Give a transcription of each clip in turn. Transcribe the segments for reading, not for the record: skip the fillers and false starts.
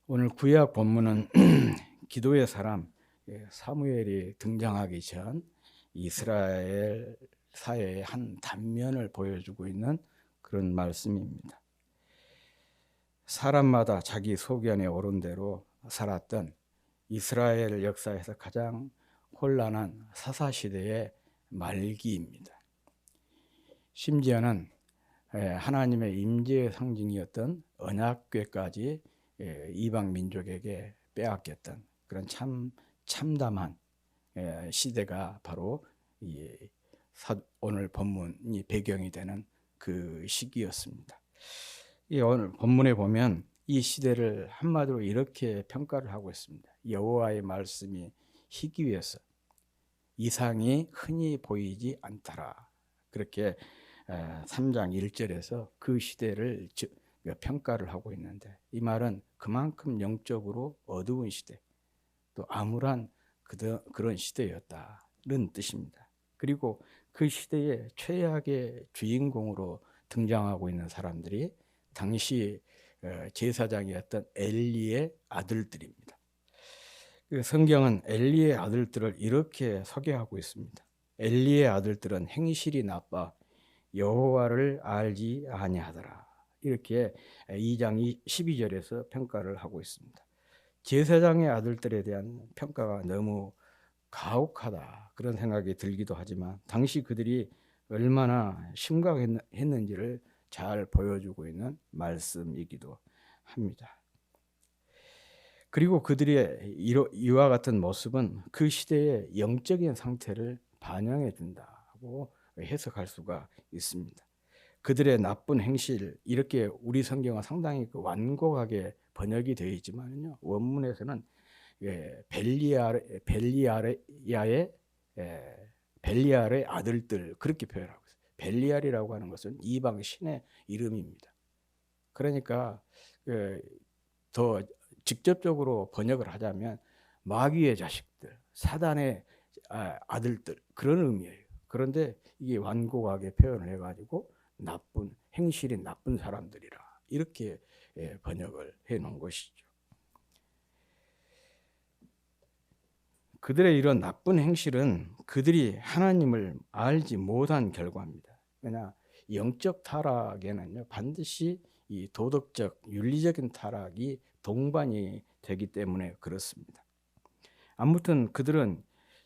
오늘 구약 본문은 기도의 사람 사무엘이 등장하기 전 이스라엘 사회의 한 단면을 보여주고 있는 그런 말씀입니다. 사람마다 자기 소견에 오른 대로 살았던 이스라엘 역사에서 가장 혼란한 사사시대의 말기입니다. 심지어는 하나님의 임재의 상징이었던 언약궤까지 이방 민족에게 빼앗겼던 그런 참담한 시대가 바로 오늘 본문이 배경이 되는 그 시기였습니다. 오늘 본문에 보면 이 시대를 한마디로 이렇게 평가를 하고 있습니다. 여호와의 말씀이 희귀해서 이상이 흔히 보이지 않더라. 그렇게 3장 1절에서 그 시대를 평가를 하고 있는데, 이 말은 그만큼 영적으로 어두운 시대, 또 암울한 그런 시대였다는 뜻입니다. 그리고 그 시대의 최악의 주인공으로 등장하고 있는 사람들이 당시 제사장이었던 엘리의 아들들입니다. 성경은 엘리의 아들들을 이렇게 소개하고 있습니다. 엘리의 아들들은 행실이 나빠 여호와를 알지 아니하더라. 이렇게 2장 12절에서 평가를 하고 있습니다. 제사장의 아들들에 대한 평가가 너무 가혹하다 그런 생각이 들기도 하지만, 당시 그들이 얼마나 심각했는지를 잘 보여주고 있는 말씀이기도 합니다. 그리고 그들의 이와 같은 모습은 그 시대의 영적인 상태를 반영해 준다고 해석할 수가 있습니다. 그들의 나쁜 행실, 이렇게 우리 성경은 상당히 완곡하게 번역이 되어 있지만요, 원문에서는 벨리알의 아들들, 그렇게 표현하고 있어요. 벨리알이라고 하는 것은 이방 신의 이름입니다. 그러니까 더 직접적으로 번역을 하자면 마귀의 자식들, 사단의 아들들, 그런 의미예요. 그런데 이게 완곡하게 표현을 해가지고 나쁜 행실이 나쁜 사람들이라, 이렇게 번역을 해 놓은 것이죠. 그들의 이런 나쁜 행실은 그들이 하나님을 알지 못한 결과입니다. 왜냐, 영적 타락에는요, 반드시 이 도덕적, 윤리적인 타락이 동반이 되기 때문에 그렇습니다. 아무튼 그들은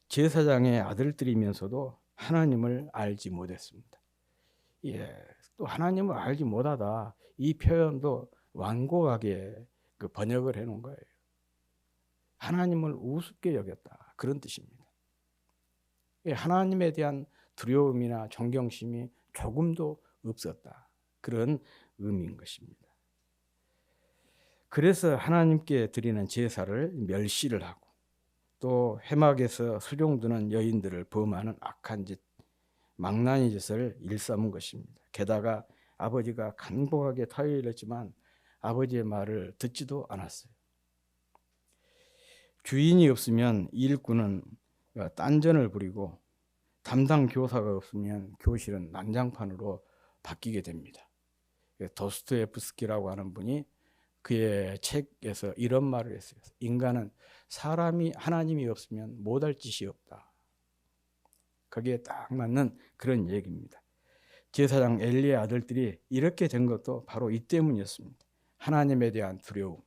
제사장의 아들들이면서도 하나님을 알지 못했습니다. 또 하나님을 알지 못하다, 이 표현도 완곡하게 번역을 해놓은 거예요. 하나님을 우습게 여겼다, 그런 뜻입니다. 하나님에 대한 두려움이나 존경심이 조금도 없었다, 그런 의미인 것입니다. 그래서 하나님께 드리는 제사를 멸시를 하고, 또 회막에서 수종드는 여인들을 범하는 악한 짓, 망나니 짓을 일삼은 것입니다. 게다가 아버지가 간곡하게 타일했지만 아버지의 말을 듣지도 않았어요. 주인이 없으면 일꾼은 딴전을 부리고, 담당 교사가 없으면 교실은 난장판으로 바뀌게 됩니다. 도스토옙스키라고 하는 분이 그의 책에서 이런 말을 했어요. 인간은 하나님이 없으면 못할 짓이 없다. 거기에 딱 맞는 그런 얘기입니다. 제사장 엘리의 아들들이 이렇게 된 것도 바로 이 때문이었습니다. 하나님에 대한 두려움,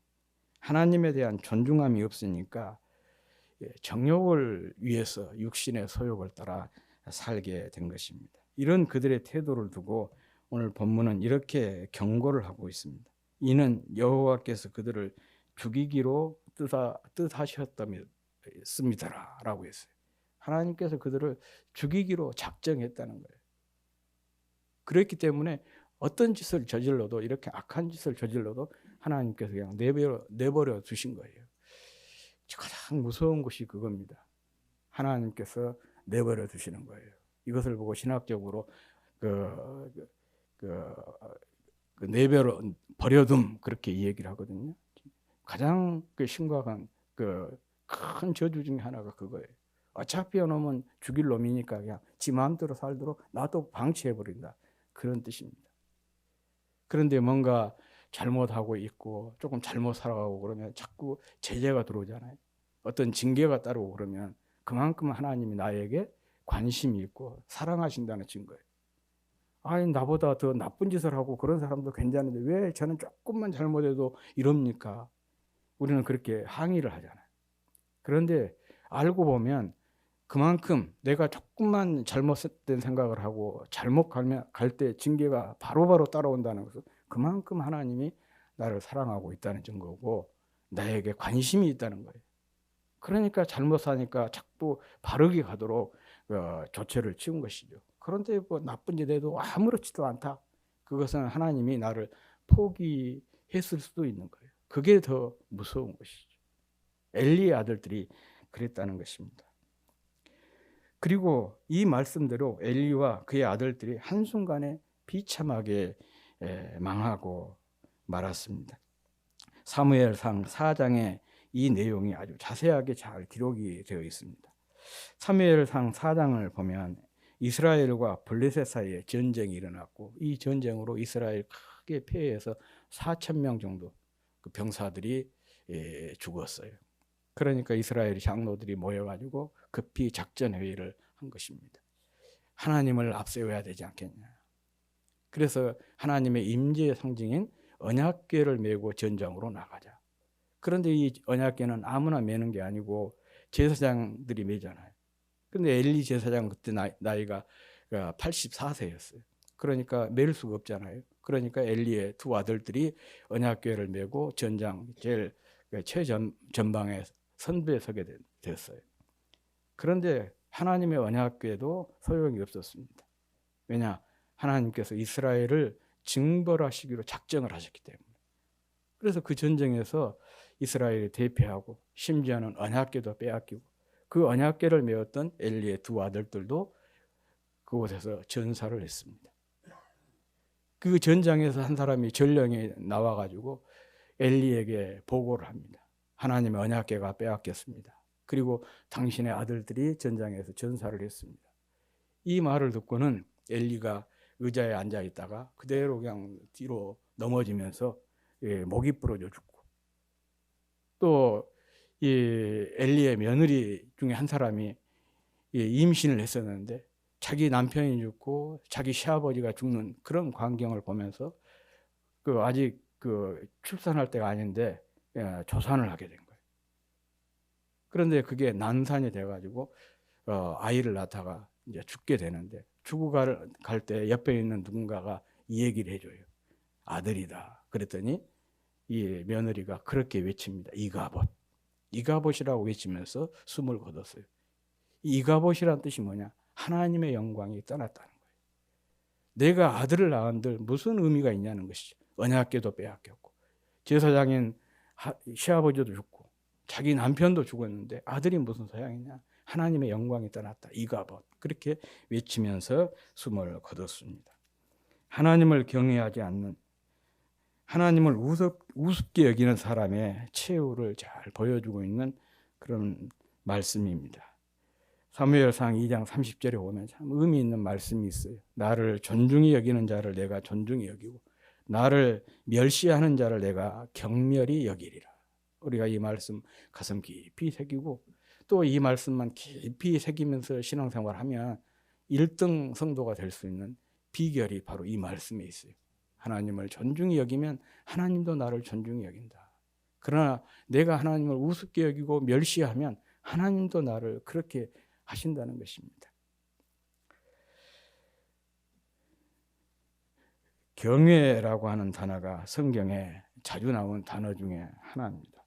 하나님에 대한 존중함이 없으니까 정욕을 위해서 육신의 소욕을 따라 살게 된 것입니다. 이런 그들의 태도를 두고 오늘 본문은 이렇게 경고를 하고 있습니다. 이는 여호와께서 그들을 죽이기로 뜻하셨습니다라고 했어요. 하나님께서 그들을 죽이기로 작정했다는 거예요. 그렇기 때문에 어떤 짓을 저질러도, 이렇게 악한 짓을 저질러도 하나님께서 그냥 내버려 두신 거예요. 가장 무서운 것이 그겁니다. 하나님께서 내버려 두시는 거예요. 이것을 보고 신학적으로 내버려 버려둠, 그렇게 얘기를 하거든요. 가장 심각한 큰 저주 중에 하나가 그거예요. 어차피 놈은 죽일 놈이니까 그냥 지 마음대로 살도록 나도 방치해버린다, 그런 뜻입니다. 그런데 뭔가 잘못하고 있고 조금 잘못 살아가고 그러면 자꾸 제재가 들어오잖아요. 어떤 징계가 따르고 그러면 그만큼 하나님이 나에게 관심이 있고 사랑하신다는 증거예요. 아니, 나보다 더 나쁜 짓을 하고 그런 사람도 괜찮은데 왜 저는 조금만 잘못해도 이럽니까? 우리는 그렇게 항의를 하잖아요. 그런데 알고 보면 그만큼 내가 조금만 잘못된 생각을 하고 잘못 갈 때 징계가 바로바로 따라온다는 것은 그만큼 하나님이 나를 사랑하고 있다는 증거고 나에게 관심이 있다는 거예요. 그러니까 잘못 사니까 자꾸 바르게 가도록 조처를 취한 것이죠. 그런데 뭐 나쁜 짓 해도 아무렇지도 않다. 그것은 하나님이 나를 포기했을 수도 있는 거예요. 그게 더 무서운 것이죠. 엘리의 아들들이 그랬다는 것입니다. 그리고 이 말씀대로 엘리와 그의 아들들이 한순간에 비참하게 망하고 말았습니다. 사무엘상 4장에 이 내용이 아주 자세하게 잘 기록이 되어 있습니다. 사무엘상 4장을 보면 이스라엘과 블레셋 사이에 전쟁이 일어났고 이 전쟁으로 이스라엘 크게 패해서 4,000명 정도 그 병사들이 죽었어요. 그러니까 이스라엘 장로들이 모여가지고 급히 작전 회의를 한 것입니다. 하나님을 앞세워야 되지 않겠냐. 그래서 하나님의 임재의 상징인 언약궤를 메고 전장으로 나가자. 그런데 이 언약궤는 아무나 메는 게 아니고 제사장들이 메잖아요. 그런데 엘리 제사장 그때 나이가 84세였어요. 그러니까 멜 수가 없잖아요. 그러니까 엘리의 두 아들들이 언약궤를 메고 전장 제일 최전방에 선두에 서게 됐어요. 그런데 하나님의 언약궤도 소용이 없었습니다. 왜냐? 하나님께서 이스라엘을 징벌하시기로 작정을 하셨기 때문에. 그래서 그 전쟁에서 이스라엘이 대패하고 심지어는 언약궤도 빼앗기고 그 언약궤를 메었던 엘리의 두 아들들도 그곳에서 전사를 했습니다. 그 전장에서 한 사람이 전령에 나와가지고 엘리에게 보고를 합니다. 하나님의 언약궤가 빼앗겼습니다. 그리고 당신의 아들들이 전장에서 전사를 했습니다. 이 말을 듣고는 엘리가 의자에 앉아 있다가 그대로 그냥 뒤로 넘어지면서 목이 부러져 죽고 또 이 엘리의 며느리 중에 한 사람이 임신을 했었는데 자기 남편이 죽고 자기 시아버지가 죽는 그런 광경을 보면서 아직 출산할 때가 아닌데 조산을 하게 된 거예요. 그런데 그게 난산이 돼가지고 아이를 낳다가 이제 죽게 되는데 죽고 갈 때 옆에 있는 누군가가 이 얘기를 해줘요. 아들이다. 그랬더니 이 며느리가 그렇게 외칩니다. 이가봇. 이가봇이라고 외치면서 숨을 거뒀어요. 이가봇이란 뜻이 뭐냐? 하나님의 영광이 떠났다는 거예요. 내가 아들을 낳은들 무슨 의미가 있냐는 것이죠. 언약궤도 빼앗겼고 제사장인 시아버지도 죽고 자기 남편도 죽었는데 아들이 무슨 소양이냐? 하나님의 영광이 떠났다. 이가봇. 그렇게 외치면서 숨을 거뒀습니다. 하나님을 경외하지 않는 하나님을 우습게 여기는 사람의 최후를 잘 보여주고 있는 그런 말씀입니다. 사무엘상 2장 30절에 보면 참 의미 있는 말씀이 있어요. 나를 존중히 여기는 자를 내가 존중히 여기고 나를 멸시하는 자를 내가 경멸히 여기리라. 우리가 이 말씀 가슴 깊이 새기고 또 이 말씀만 깊이 새기면서 신앙생활하면 1등 성도가 될 수 있는 비결이 바로 이 말씀에 있어요. 하나님을 존중히 여기면 하나님도 나를 존중히 여긴다. 그러나 내가 하나님을 우습게 여기고 멸시하면 하나님도 나를 그렇게 하신다는 것입니다. 경외라고 하는 단어가 성경에 자주 나온 단어 중에 하나입니다.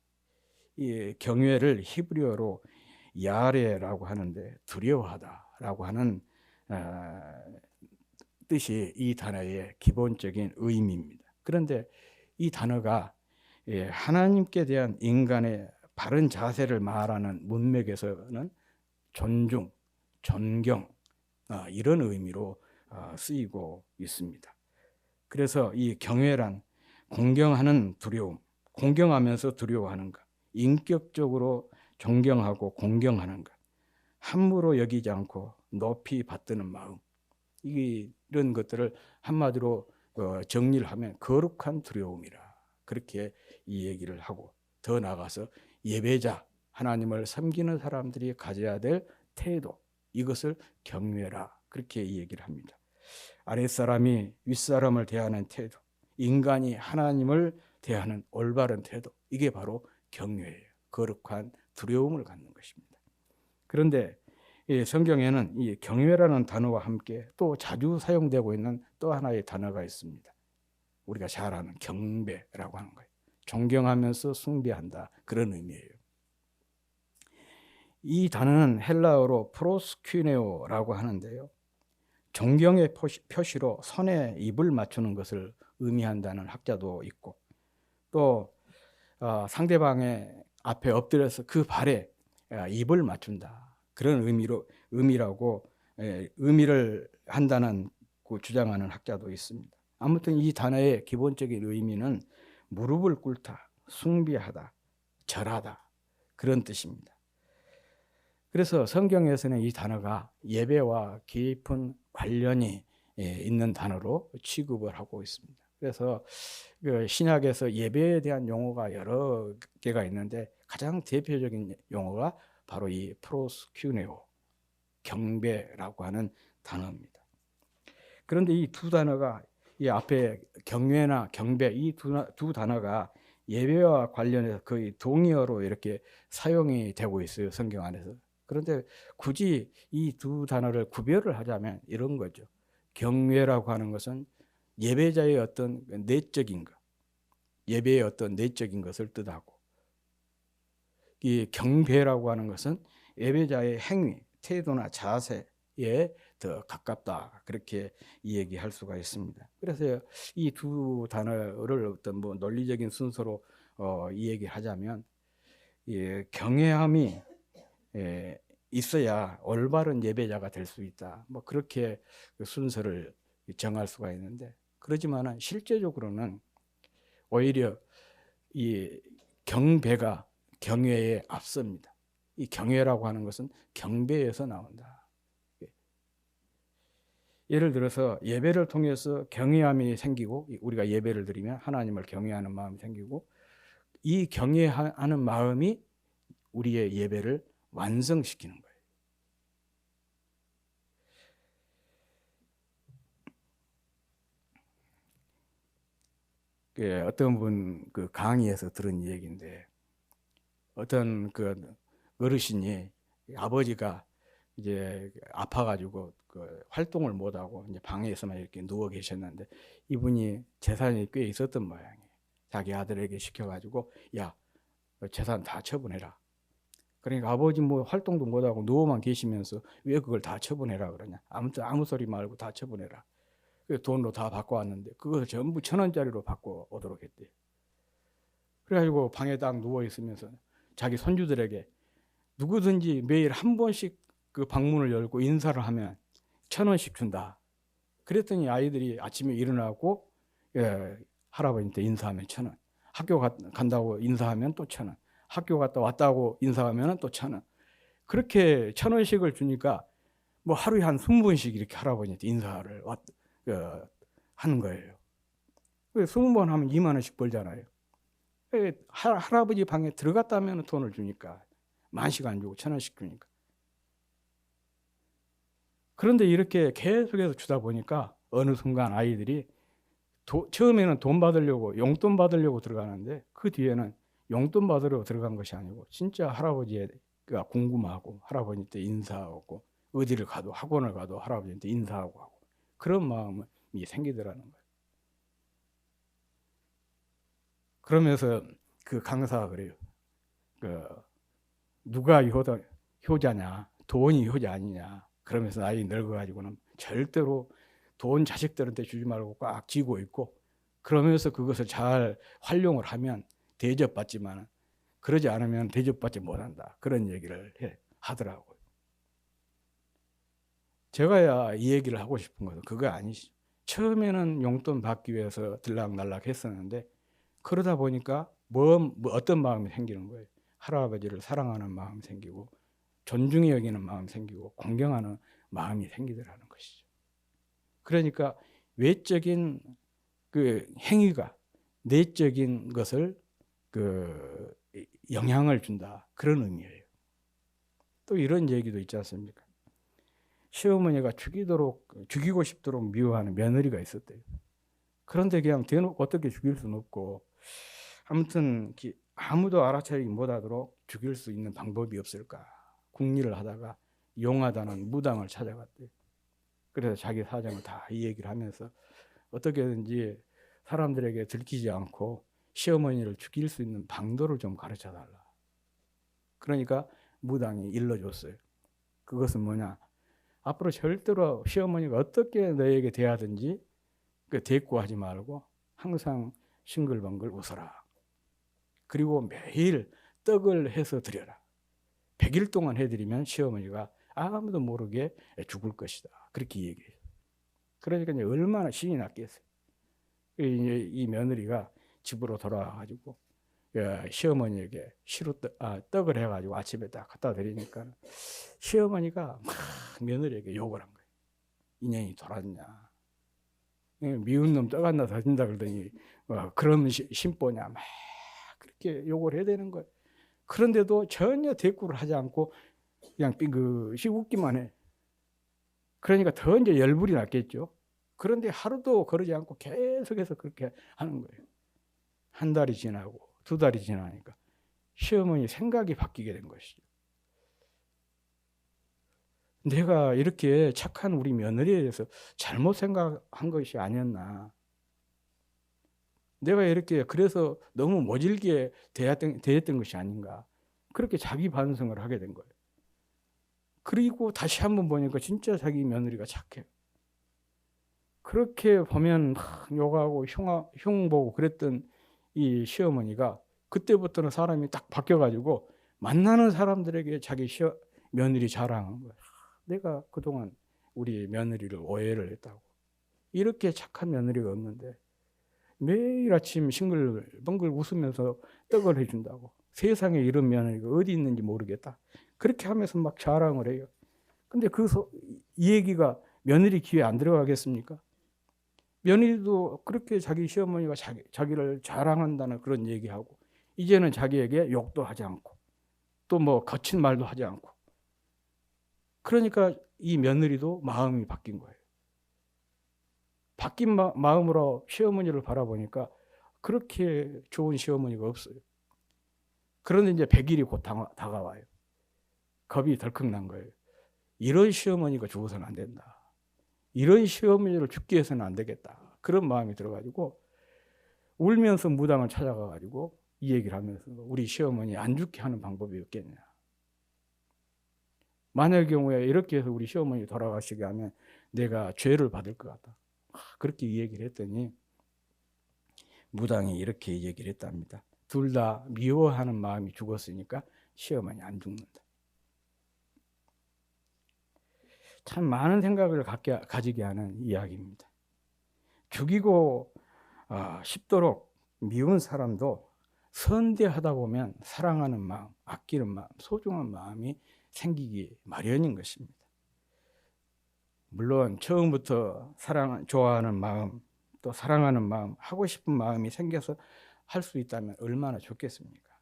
이 경외를 히브리어로 야레라고 하는데 두려워하다라고 하는 뜻이 이 단어의 기본적인 의미입니다. 그런데 이 단어가 하나님께 대한 인간의 바른 자세를 말하는 문맥에서는 존중, 존경 이런 의미로 쓰이고 있습니다. 그래서 이 경외란 공경하는 두려움, 공경하면서 두려워하는 것, 인격적으로 존경하고 공경하는 것, 함부로 여기지 않고 높이 받드는 마음, 이런 것들을 한마디로 정리를 하면 거룩한 두려움이라 그렇게 이 얘기를 하고, 더 나아가서 예배자, 하나님을 섬기는 사람들이 가져야 될 태도, 이것을 경외라, 그렇게 이 얘기를 합니다. 아랫사람이 윗사람을 대하는 태도, 인간이 하나님을 대하는 올바른 태도, 이게 바로 경외예요. 거룩한 두려움을 갖는 것입니다. 그런데 이 성경에는 이 경외라는 단어와 함께 또 자주 사용되고 있는 또 하나의 단어가 있습니다. 우리가 잘 아는 경배라고 하는 거예요. 존경하면서 숭배한다, 그런 의미예요. 이 단어는 헬라어로 프로스퀴네오라고 하는데요, 존경의 표시로 손에 입을 맞추는 것을 의미한다는 학자도 있고, 또 상대방의 앞에 엎드려서 그 발에 입을 맞춘다, 그런 의미라고 의미를 한다는 주장하는 학자도 있습니다. 아무튼 이 단어의 기본적인 의미는 무릎을 꿇다, 숭배하다, 절하다, 그런 뜻입니다. 그래서 성경에서는 이 단어가 예배와 깊은 관련이 있는 단어로 취급을 하고 있습니다. 그래서 신약에서 예배에 대한 용어가 여러 개가 있는데 가장 대표적인 용어가 바로 이 프로스큐네오, 경배라고 하는 단어입니다. 그런데 이 두 단어가, 이 앞에 경외나 경배, 이 두 단어가 예배와 관련해서 거의 동의어로 이렇게 사용이 되고 있어요, 성경 안에서. 그런데 굳이 이 두 단어를 구별을 하자면 이런 거죠. 경외라고 하는 것은 예배자의 어떤 내적인 것, 예배의 어떤 내적인 것을 뜻하고, 이 경배라고 하는 것은 예배자의 행위, 태도나 자세에 더 가깝다, 그렇게 얘기할 수가 있습니다. 그래서 이 두 단어를 어떤 논리적인 순서로 이 얘기를 하자면, 경외함이 있어야 올바른 예배자가 될 수 있다, 그렇게 순서를 정할 수가 있는데, 그렇지만은 실제적으로는 오히려 이 경배가 경외에 앞섭니다. 이 경외라고 하는 것은 경배에서 나온다. 예를 들어서 예배를 통해서 경외함이 생기고, 우리가 예배를 드리면 하나님을 경외하는 마음이 생기고, 이 경외하는 마음이 우리의 예배를 완성시키는 거예요. 어떤 분 강의에서 들은 얘기인데, 어떤 어르신이, 아버지가 이제 아파가지고 활동을 못하고 이제 방에서만 이렇게 누워 계셨는데, 이분이 재산이 꽤 있었던 모양이에요. 자기 아들에게 시켜가지고, 야, 재산 다 처분해라. 그러니까 아버지 활동도 못하고 누워만 계시면서 왜 그걸 다 처분해라 그러냐. 아무튼 아무 소리 말고 다 처분해라. 돈으로 다 받고 왔는데 그걸 전부 1,000원짜리로 받고 오도록 했대요. 그래가지고 방에 딱 누워 있으면서 자기 손주들에게 누구든지 매일 한 번씩 그 방문을 열고 인사를 하면 1,000원씩 준다. 그랬더니 아이들이 아침에 일어나고 할아버지한테 인사하면 1,000원. 학교 간다고 인사하면 또 1,000원. 학교 갔다 왔다고 인사하면 또 1,000원. 그렇게 1,000원씩을 주니까 하루에 한 20번씩 이렇게 할아버지한테 인사를 하는 거예요. 20번 하면 2만 원씩 벌잖아요. 할아버지 방에 들어갔다 하면 돈을 주니까 10,000원씩 안 주고 1,000원씩 주니까. 그런데 이렇게 계속해서 주다 보니까 어느 순간 아이들이 처음에는 돈 받으려고, 용돈 받으려고 들어가는데, 그 뒤에는 용돈 받으려고 들어간 것이 아니고 진짜 할아버지가 궁금하고 할아버지한테 인사하고, 어디를 가도 학원을 가도 할아버지한테 인사하고 하고, 그런 마음이 생기더라는 거예요. 그러면서 그 강사가 그래요. 누가 효자냐, 돈이 효자 아니냐. 그러면서 나이 늙어가지고는 절대로 돈 자식들한테 주지 말고 꽉 쥐고 있고, 그러면서 그것을 잘 활용을 하면 대접받지만 그러지 않으면 대접받지 못한다, 그런 얘기를 하더라고요. 제가 이 얘기를 하고 싶은 것은 그거 아니죠. 처음에는 용돈 받기 위해서 들락날락 했었는데, 그러다 보니까 어떤 마음이 생기는 거예요. 할아버지를 사랑하는 마음이 생기고, 존중히 여기는 마음이 생기고, 공경하는 마음이 생기더라는 것이죠. 그러니까 외적인 그 행위가 내적인 것을 그 영향을 준다, 그런 의미예요. 또 이런 얘기도 있지 않습니까? 시어머니가 죽이고 싶도록 미워하는 며느리가 있었대요. 그런데 그냥 대놓고 어떻게 죽일 수는 없고, 아무튼 아무도 알아차리지 못하도록 죽일 수 있는 방법이 없을까 궁리를 하다가 용하다는 무당을 찾아갔대요. 그래서 자기 사정을 다 이 얘기를 하면서 어떻게든지 사람들에게 들키지 않고 시어머니를 죽일 수 있는 방도를 좀 가르쳐 달라. 그러니까 무당이 일러줬어요. 그것은 뭐냐? 앞으로 절대로 시어머니가 어떻게 너에게 대하든지 대꾸하지 말고 항상 싱글벙글 웃어라. 그리고 매일 떡을 해서 드려라. 100일 동안 해드리면 시어머니가 아무도 모르게 죽을 것이다. 그렇게 얘기해요. 그러니까 이제 얼마나 신이 났겠어요. 이 며느리가 집으로 돌아와가지고 시어머니에게 떡을 해가지고 아침에 딱 갖다 드리니까 시어머니가 막 며느리에게 욕을 한 거예요. 인연이 돌았냐. 미운 놈 떡 하나 더 준다 그러더니 그런 심보냐. 막 그렇게 욕을 해야 되는 거예요. 그런데도 전혀 대꾸를 하지 않고 그냥 빙긋이 웃기만 해. 그러니까 더 이제 열불이 났겠죠. 그런데 하루도 그러지 않고 계속해서 그렇게 하는 거예요. 한 달이 지나고 2달이 지나니까 시어머니 생각이 바뀌게 된 것이죠. 내가 이렇게 착한 우리 며느리에 대해서 잘못 생각한 것이 아니었나. 내가 이렇게 그래서 너무 모질게 대했던 것이 아닌가. 그렇게 자기 반성을 하게 된 거예요. 그리고 다시 한번 보니까 진짜 자기 며느리가 착해요. 그렇게 보면 막 욕하고 흉보고 그랬던 이 시어머니가 그때부터는 사람이 딱 바뀌어가지고 만나는 사람들에게 자기 며느리 자랑한 거예요. 내가 그동안 우리 며느리를 오해를 했다고. 이렇게 착한 며느리가 없는데 매일 아침 싱글벙글 웃으면서 떡을 해준다고. 세상에 이런 며느리가 어디 있는지 모르겠다. 그렇게 하면서 막 자랑을 해요. 근데 이 얘기가 며느리 귀에 안 들어가겠습니까? 며느리도 그렇게 자기 시어머니가 자기를 자랑한다는 그런 얘기하고 이제는 자기에게 욕도 하지 않고 또 뭐 거친 말도 하지 않고 그러니까 이 며느리도 마음이 바뀐 거예요. 바뀐 마음으로 시어머니를 바라보니까 그렇게 좋은 시어머니가 없어요. 그런데 이제 100일이 곧 다가와요. 겁이 덜컥 난 거예요. 이런 시어머니가 죽어서는 안 된다. 이런 시어머니를 죽게 해서는 안 되겠다. 그런 마음이 들어가지고 울면서 무당을 찾아가가지고 이 얘기를 하면서 우리 시어머니 안 죽게 하는 방법이 없겠냐. 만약의 경우에 이렇게 해서 우리 시어머니 돌아가시게 하면 내가 죄를 받을 것 같다. 그렇게 이 얘기를 했더니 무당이 이렇게 얘기를 했답니다. 둘 다 미워하는 마음이 죽었으니까 시어머니 안 죽는다. 참 많은 생각을 가지게 하는 이야기입니다. 죽이고 싶도록 미운 사람도 선대하다 보면 사랑하는 마음, 아끼는 마음, 소중한 마음이 생기기 마련인 것입니다. 물론 처음부터 좋아하는 마음, 또 사랑하는 마음, 하고 싶은 마음이 생겨서 할 수 있다면 얼마나 좋겠습니까?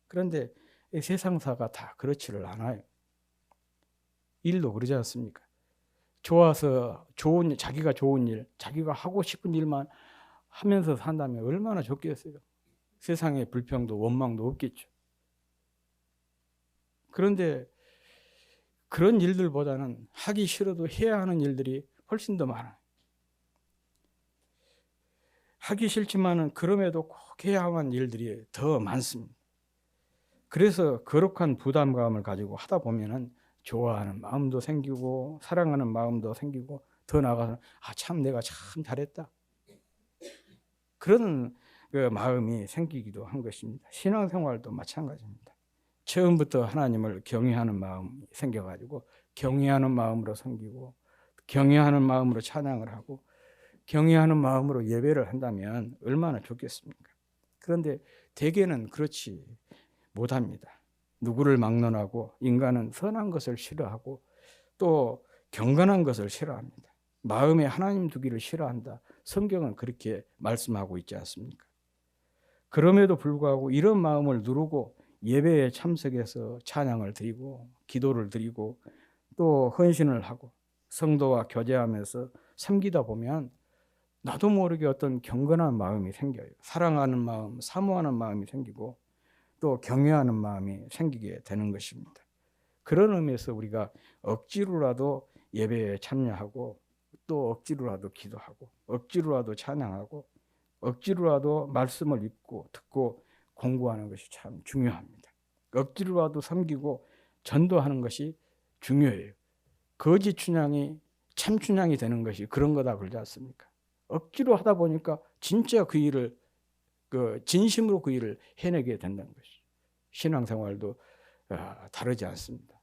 그런데 세상사가 다 그렇지를 않아요. 일도 그러지 않습니까? 좋아서 자기가 좋은 일, 자기가 하고 싶은 일만 하면서 산다면 얼마나 좋겠어요. 세상에 불평도 원망도 없겠죠. 그런데 그런 일들보다는 하기 싫어도 해야 하는 일들이 훨씬 더 많아요. 하기 싫지만은 그럼에도 꼭 해야만 일들이 더 많습니다. 그래서 거룩한 부담감을 가지고 하다 보면은 좋아하는 마음도 생기고 사랑하는 마음도 생기고 더 나아가서 참 내가 참 잘했다. 그런 그 마음이 생기기도 한 것입니다. 신앙생활도 마찬가지입니다. 처음부터 하나님을 경외하는 마음이 생겨가지고 경외하는 마음으로 섬기고 경외하는 마음으로 찬양을 하고 경외하는 마음으로 예배를 한다면 얼마나 좋겠습니까? 그런데 대개는 그렇지 못합니다. 누구를 막론하고 인간은 선한 것을 싫어하고 또 경건한 것을 싫어합니다. 마음에 하나님 두기를 싫어한다. 성경은 그렇게 말씀하고 있지 않습니까? 그럼에도 불구하고 이런 마음을 누르고 예배에 참석해서 찬양을 드리고 기도를 드리고 또 헌신을 하고 성도와 교제하면서 섬기다 보면 나도 모르게 어떤 경건한 마음이 생겨요. 사랑하는 마음, 사모하는 마음이 생기고 또 경외하는 마음이 생기게 되는 것입니다. 그런 의미에서 우리가 억지로라도 예배에 참여하고 또 억지로라도 기도하고 억지로라도 찬양하고 억지로라도 말씀을 읽고 듣고 공부하는 것이 참 중요합니다. 억지로라도 섬기고 전도하는 것이 중요해요. 거짓 춘향이 참 춘향이 되는 것이 그런 거다 그러지 않습니까? 억지로 하다 보니까 진짜 그 일을 진심으로 그 일을 해내게 된다는 것이. 신앙생활도 다르지 않습니다.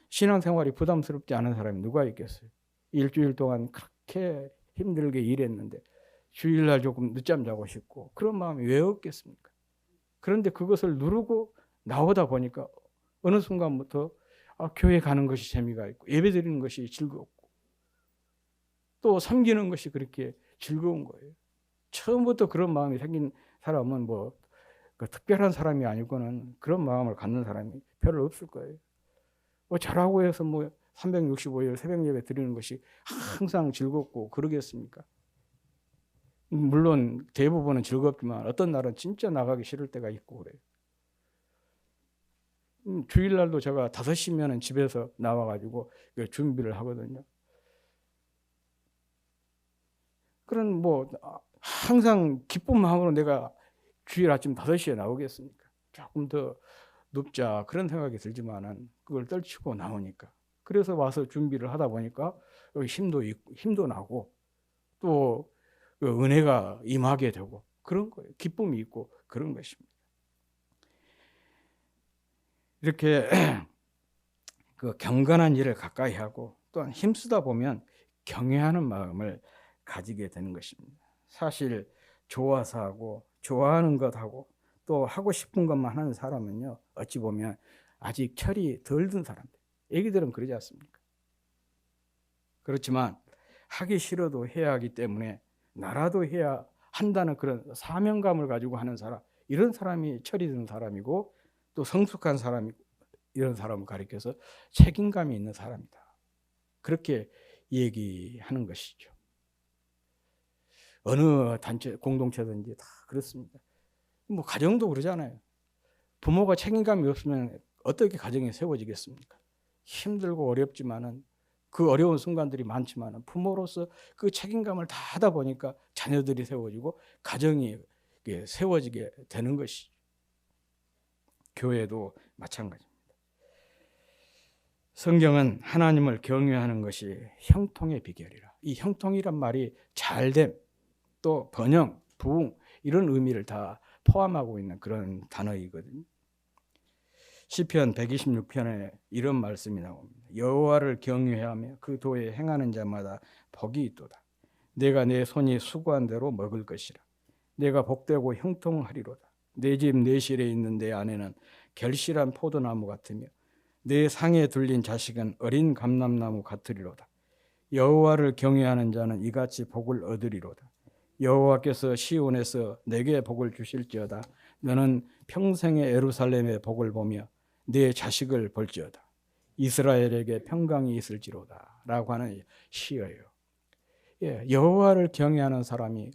신앙생활이 부담스럽지 않은 사람이 누가 있겠어요? 일주일 동안 그렇게 힘들게 일했는데 주일날 조금 늦잠 자고 싶고 그런 마음이 왜 없겠습니까? 그런데 그것을 누르고 나오다 보니까 어느 순간부터 교회 가는 것이 재미가 있고 예배 드리는 것이 즐겁고 또 섬기는 것이 그렇게 즐거운 거예요. 처음부터 그런 마음이 생긴 사람은 특별한 사람이 아니고는 그런 마음을 갖는 사람이 별로 없을 거예요. 잘하고 해서 365일 새벽 예배 드리는 것이 항상 즐겁고 그러겠습니까? 물론 대부분은 즐겁지만 어떤 날은 진짜 나가기 싫을 때가 있고 그래요. 주일날도 제가 5시면 집에서 나와가지고 준비를 하거든요. 그런 항상 기쁜 마음으로 내가 주일 아침 5시에 나오겠습니까? 조금 더 눕자 그런 생각이 들지만은 그걸 떨치고 나오니까. 그래서 와서 준비를 하다 보니까 힘도 나고 또 은혜가 임하게 되고 그런 거예요. 기쁨이 있고 그런 것입니다. 이렇게 경건한 일을 가까이 하고 또한 힘쓰다 보면 경외하는 마음을 가지게 되는 것입니다. 사실 좋아서 하고 좋아하는 것 하고 또 하고 싶은 것만 하는 사람은요, 어찌 보면 아직 철이 덜 든 사람들, 애기들은 그러지 않습니까? 그렇지만 하기 싫어도 해야 하기 때문에 나라도 해야 한다는 그런 사명감을 가지고 하는 사람, 이런 사람이 철이 든 사람이고 또 성숙한 사람이고 이런 사람을 가리켜서 책임감이 있는 사람이다. 그렇게 얘기하는 것이죠. 어느 단체, 공동체든지 다 그렇습니다. 가정도 그러잖아요. 부모가 책임감이 없으면 어떻게 가정이 세워지겠습니까? 힘들고 어렵지만은 그 어려운 순간들이 많지만은 부모로서 그 책임감을 다 하다 보니까 자녀들이 세워지고 가정이 세워지게 되는 것이죠. 교회도 마찬가지입니다. 성경은 하나님을 경외하는 것이 형통의 비결이라. 이 형통이란 말이 잘됨, 또 번영, 부흥 이런 의미를 다 포함하고 있는 그런 단어이거든요. 시편 126편에 이런 말씀이 나옵니다. 여호와를 경외하며 그 도에 행하는 자마다 복이 있도다. 내가 내 손이 수고한 대로 먹을 것이라. 내가 복되고 형통하리로다. 내 집 내 실에 있는 내 아내는 결실한 포도나무 같으며 내 상에 둘린 자식은 어린 감람나무 같으리로다. 여호와를 경외하는 자는 이같이 복을 얻으리로다. 여호와께서 시온에서 내게 복을 주실지어다. 너는 평생의 예루살렘의 복을 보며 내 자식을 볼지어다. 이스라엘에게 평강이 있을지로다 라고 하는 시예요. 여호와를 경외하는 사람이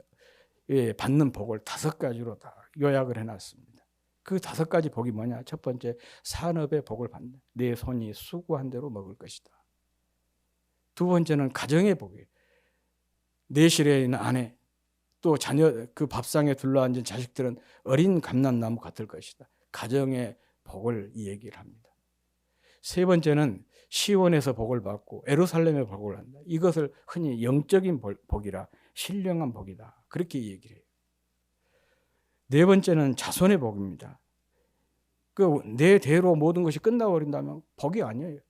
받는 복을 5가지로 다 요약을 해놨습니다. 그 5가지 복이 뭐냐? 첫 번째, 산업의 복을 받는. 내 손이 수고한 대로 먹을 것이다. 두 번째는 가정의 복이에요. 내 실에 있는 아내, 또 자녀, 그 밥상에 둘러앉은 자식들은 어린 감람나무 같을 것이다. 가정의 복을 이 얘기를 합니다. 세 번째는 시온에서 복을 받고 예루살렘의 복을 한다. 이것을 흔히 영적인 복이라 신령한 복이다. 그렇게 얘기를 해요. 네 번째는 자손의 복입니다. 내 대로 모든 것이 끝나버린다면 복이 아니에요.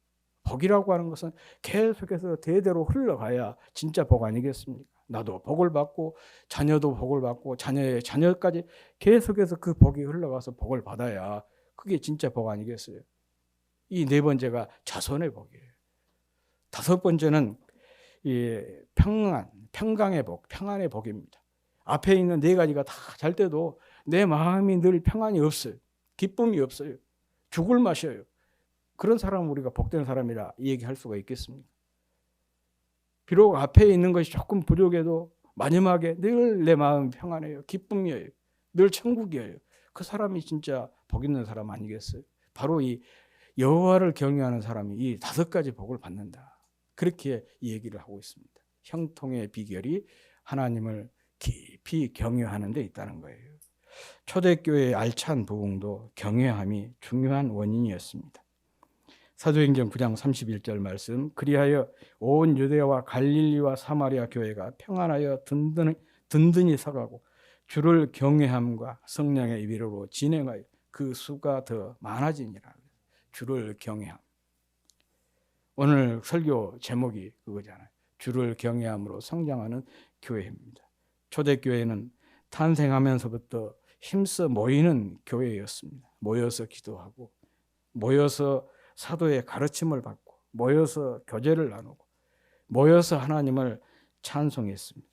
복이라고 하는 것은 계속해서 대대로 흘러가야 진짜 복 아니겠습니까? 나도 복을 받고 자녀도 복을 받고 자녀의 자녀까지 계속해서 그 복이 흘러가서 복을 받아야 그게 진짜 복 아니겠어요? 이 네 번째가 자손의 복이에요. 5번째는 이 평강의 복, 평안의 복입니다. 앞에 있는 네 가지가 다 잘 때도 내 마음이 늘 평안이 없어요. 기쁨이 없어요. 죽을 맛이에요. 그런 사람은 우리가 복된 사람이라 얘기할 수가 있겠습니까? 비록 앞에 있는 것이 조금 부족해도 마지막에 늘 내 마음이 평안해요. 기쁨이에요. 늘 천국이에요. 그 사람이 진짜 복 있는 사람 아니겠어요? 바로 이 여호와를 경외하는 사람이 이 5가지 복을 받는다. 그렇게 얘기를 하고 있습니다. 형통의 비결이 하나님을 깊이 경외하는 데 있다는 거예요. 초대교회의 알찬 부흥도 경외함이 중요한 원인이었습니다. 사도행전 9장 31절 말씀, 그리하여 온 유대와 갈릴리와 사마리아 교회가 평안하여 든든히 서가고 주를 경외함과 성령의 위로로 진행하여 그 수가 더 많아지니라. 주를 경외함. 오늘 설교 제목이 그거잖아요. 주를 경외함으로 성장하는 교회입니다. 초대교회는 탄생하면서부터 힘써 모이는 교회였습니다. 모여서 기도하고, 모여서 사도의 가르침을 받고, 모여서 교제를 나누고, 모여서 하나님을 찬송했습니다.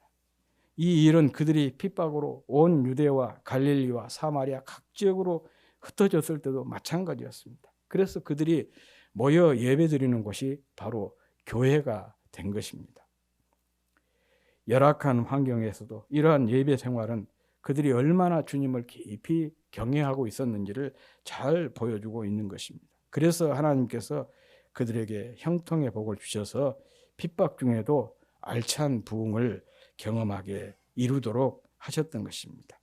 이 일은 그들이 핍박으로 온 유대와 갈릴리와 사마리아 각 지역으로 흩어졌을 때도 마찬가지였습니다. 그래서 그들이 모여 예배드리는 곳이 바로 교회가 된 것입니다. 열악한 환경에서도 이러한 예배 생활은 그들이 얼마나 주님을 깊이 경외하고 있었는지를 잘 보여주고 있는 것입니다. 그래서 하나님께서 그들에게 형통의 복을 주셔서 핍박 중에도 알찬 부흥을 경험하게 이루도록 하셨던 것입니다.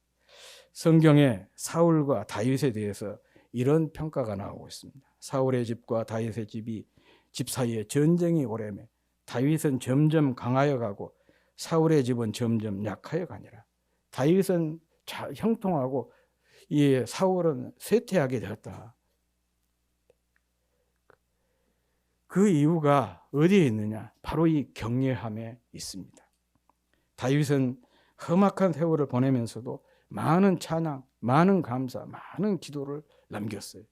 성경에 사울과 다윗에 대해서 이런 평가가 나오고 있습니다. 사울의 집과 다윗의 집 사이에 전쟁이 오래매 다윗은 점점 강하여 가고 사울의 집은 점점 약하여 가니라. 다윗은 형통하고 이 사울은 쇠퇴하게 되었다. 그 이유가 어디에 있느냐? 바로 이 경외함에 있습니다. 다윗은 험악한 세월을 보내면서도 많은 찬양, 많은 감사, 많은 기도를 남겼어요.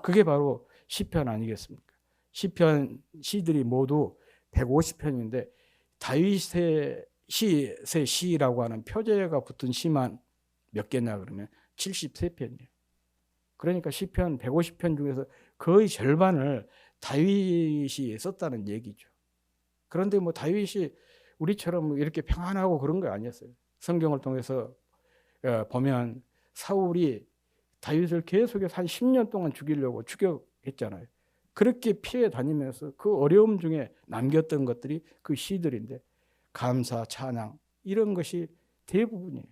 그게 바로 시편 아니겠습니까? 시편 시들이 모두 150편인데 다윗의 시라고 하는 표제가 붙은 시만 몇 개냐 그러면 73편이에요. 그러니까 시편 150편 중에서 거의 절반을 다윗이 썼다는 얘기죠. 그런데 뭐 다윗이 우리처럼 이렇게 평안하고 그런 거 아니었어요. 성경을 통해서 보면 사울이 다윗을 계속해서 한 10년 동안 죽이려고 추격했잖아요. 그렇게 피해 다니면서 그 어려움 중에 남겼던 것들이 그 시들인데 감사, 찬양 이런 것이 대부분이에요.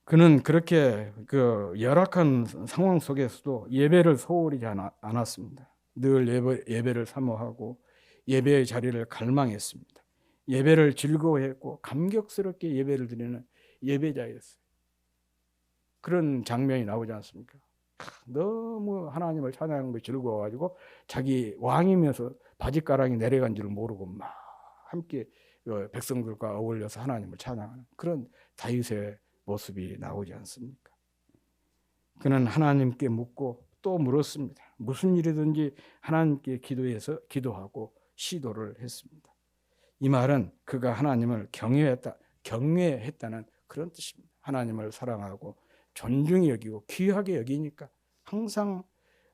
그는 그렇게 그 열악한 상황 속에서도 예배를 소홀히 하지 않았습니다. 늘 예배를 사모하고 예배의 자리를 갈망했습니다. 예배를 즐거워했고 감격스럽게 예배를 드리는 예배자였어요. 그런 장면이 나오지 않습니까? 너무 하나님을 찬양하는 거 즐거워가지고 자기 왕이면서 바짓가랑이 내려간 줄 모르고 막 함께 백성들과 어울려서 하나님을 찬양하는 그런 다윗의 모습이 나오지 않습니까? 그는 하나님께 묻고 또 물었습니다. 무슨 일이든지 하나님께 기도하고 시도를 했습니다. 이 말은 그가 하나님을 경외했다는 그런 뜻입니다. 하나님을 사랑하고 존중히 여기고 귀하게 여기니까 항상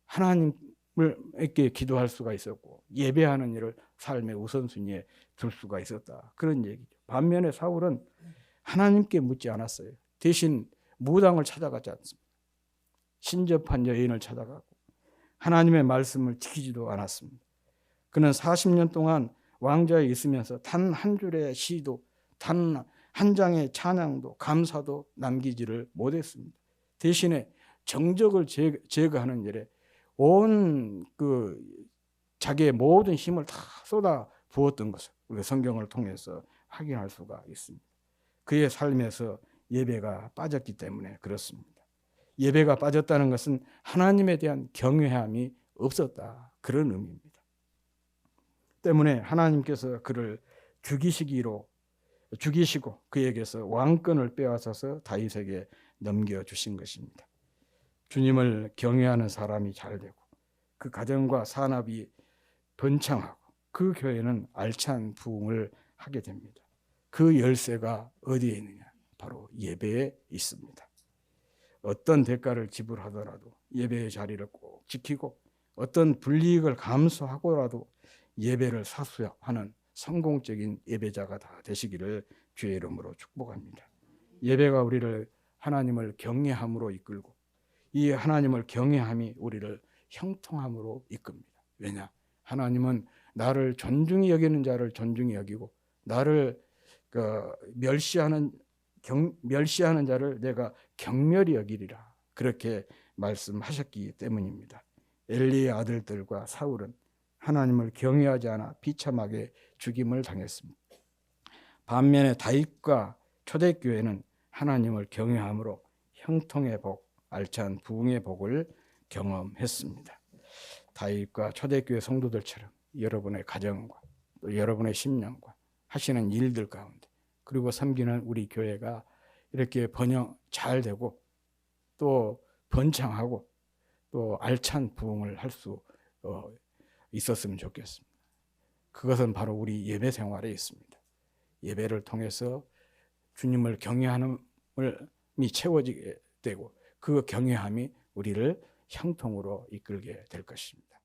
하나님께 기도할 수가 있었고 예배하는 일을 삶의 우선순위에 둘 수가 있었다. 그런 얘기죠. 반면에 사울은 하나님께 묻지 않았어요. 대신 무당을 찾아가지 않습니다. 신접한 여인을 찾아가고 하나님의 말씀을 지키지도 않았습니다. 그는 40년 동안 왕좌에 있으면서 단 한 줄의 시도, 단 한 장의 찬양도, 감사도 남기지를 못했습니다. 대신에 정적을 제거하는 일에 온 자기의 모든 힘을 다 쏟아 부었던 것을 우리가 성경을 통해서 확인할 수가 있습니다. 그의 삶에서 예배가 빠졌기 때문에 그렇습니다. 예배가 빠졌다는 것은 하나님에 대한 경외함이 없었다. 그런 의미입니다. 때문에 하나님께서 그를 죽이시고 그에게서 왕권을 빼앗아서 다윗에게 넘겨주신 것입니다. 주님을 경외하는 사람이 잘 되고 그 가정과 산업이 번창하고 그 교회는 알찬 부흥을 하게 됩니다. 그 열쇠가 어디에 있느냐? 바로 예배에 있습니다. 어떤 대가를 지불하더라도 예배의 자리를 꼭 지키고 어떤 불이익을 감수하고라도 예배를 사수하는 성공적인 예배자가 다 되시기를 주의 이름으로 축복합니다. 예배가 우리를 하나님을 경외함으로 이끌고 이 하나님을 경외함이 우리를 형통함으로 이끕니다. 왜냐? 하나님은 나를 존중히 여기는 자를 존중히 여기고 나를 멸시하는 자를 내가 경멸히 여기리라. 그렇게 말씀하셨기 때문입니다. 엘리의 아들들과 사울은 하나님을 경외하지 않아 비참하게 죽임을 당했습니다. 반면에 다윗과 초대교회는 하나님을 경외함으로 형통의 복, 알찬 부흥의 복을 경험했습니다. 다윗과 초대교회 성도들처럼 여러분의 가정과 또 여러분의 심령과 하시는 일들 가운데 그리고 섬기는 우리 교회가 이렇게 번영 잘 되고 또 번창하고 또 알찬 부흥을 할 수 있었으면 좋겠습니다. 그것은 바로 우리 예배 생활에 있습니다. 예배를 통해서 주님을 경외함이 채워지게 되고 그 경외함이 우리를 형통으로 이끌게 될 것입니다.